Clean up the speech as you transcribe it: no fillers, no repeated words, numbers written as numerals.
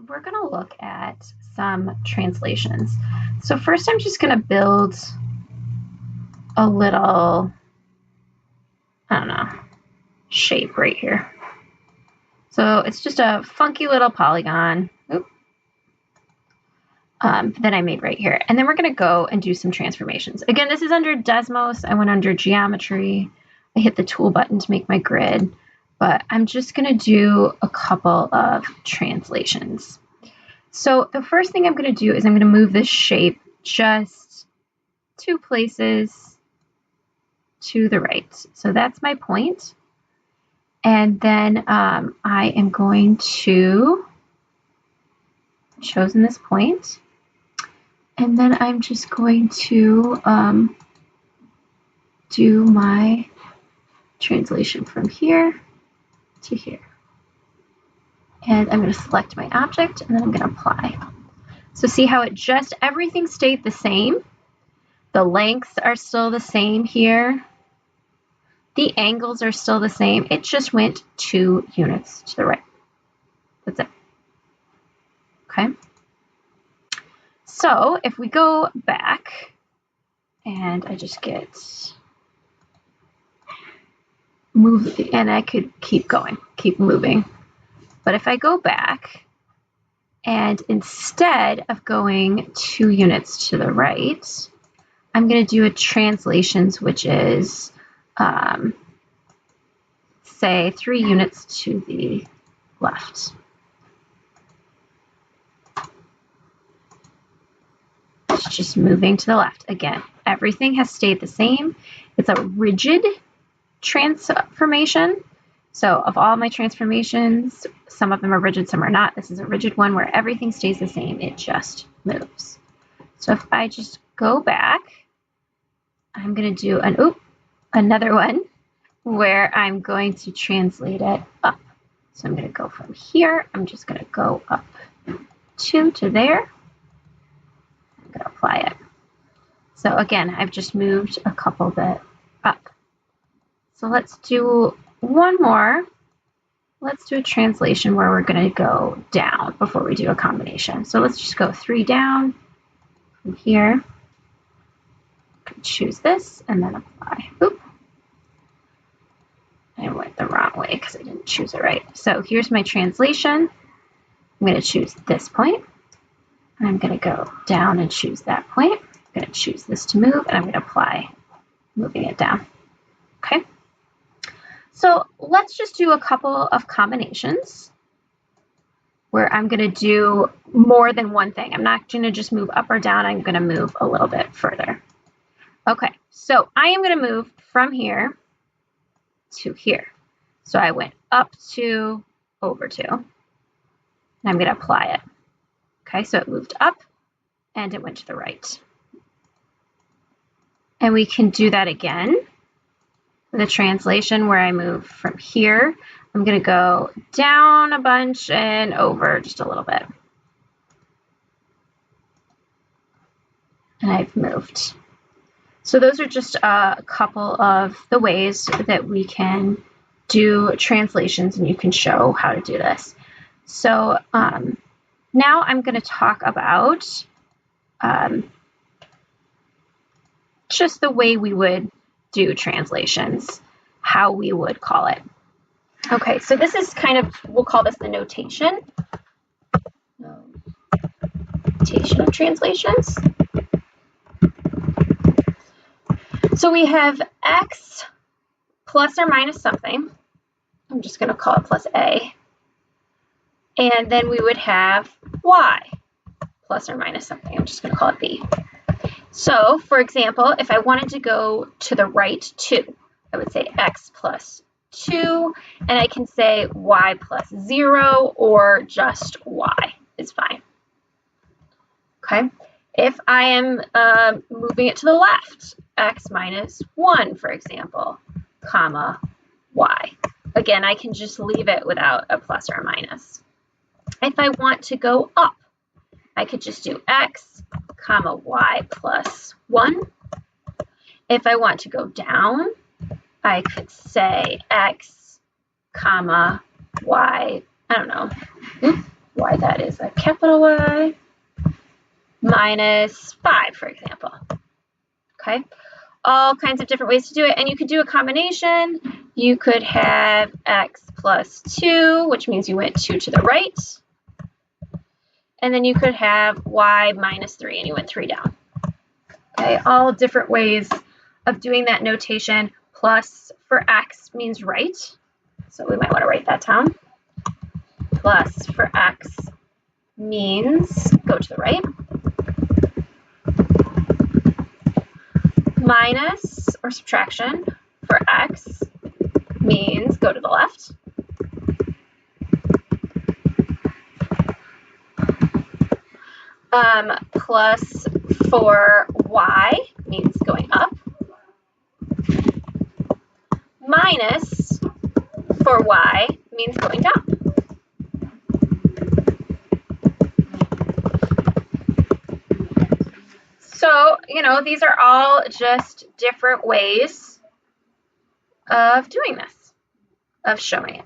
we're going to look at some translations. So first I'm just going to build a little, I don't know, shape right here. So it's just a funky little polygon that I made right here. And then we're going to go and do some transformations. Again, this is under Desmos. I went under geometry. I hit the tool button to make my grid, but I'm just going to do a couple of translations. So the first thing I'm going to do is I'm going to move this shape just 2 places to the right. So that's my point. And then I am going to chosen this point. And then I'm just going to do my translation from here to here. And I'm going to select my object, and then I'm going to apply. So see how it just, everything stayed the same. The lengths are still the same here. The angles are still the same. It just went 2 units to the right. That's it. Okay. So if we go back, and I just get move, and I could keep going, keep moving. But if I go back, and instead of going 2 units to the right, I'm going to do a translations, which is, say, 3 units to the left. It's just moving to the left. Again, everything has stayed the same. It's a rigid transformation. So of all my transformations, some of them are rigid, some are not. This is a rigid one where everything stays the same. It just moves. So if I just go back, I'm going to do another one where I'm going to translate it up. So I'm going to go from here. I'm just going to go up 2 to there. I'm going to apply it. So again, I've just moved a couple bit up. So let's do one more. Let's do a translation where we're going to go down before we do a combination. So let's just go 3 down from here. Choose this and then apply. Oop. I went the wrong way because I didn't choose it right. So here's my translation. I'm going to choose this point. I'm going to go down and choose that point. I'm going to choose this to move, and I'm going to apply, moving it down. Okay. So let's just do a couple of combinations where I'm going to do more than one thing. I'm not going to just move up or down. I'm going to move a little bit further. Okay, so I am going to move from here to here. So I went up 2, over 2, and I'm going to apply it. Okay, so it moved up and it went to the right. And we can do that again with a translation where I move from here. I'm going to go down a bunch and over just a little bit. And I've moved. So those are just a couple of the ways that we can do translations, and you can show how to do this. So now I'm going to talk about just the way we would do translations, how we would call it. Okay, so this is kind of, we'll call this the notation. Notation of translations. So we have x plus or minus something. I'm just going to call it plus a. And then we would have y plus or minus something. I'm just going to call it b. So, for example, if I wanted to go to the right 2, I would say x plus 2, and I can say y plus 0 or just y is fine. Okay. If I am moving it to the left, x minus 1, for example, comma, y. Again, I can just leave it without a plus or a minus. If I want to go up, I could just do x, comma, y plus 1. If I want to go down, I could say x, comma, y, I don't know, y that is a capital Y, minus 5, for example. Okay, all kinds of different ways to do it. And you could do a combination. You could have x plus 2, which means you went 2 to the right. And then you could have y minus 3, and you went 3 down. Okay, all different ways of doing that notation. Plus for x means right. So we might want to write that down. Plus for x means go to the right. Minus or subtraction for x means go to the left. Plus for y means going up. Minus for y means going down. So, these are all just different ways of doing this, of showing it.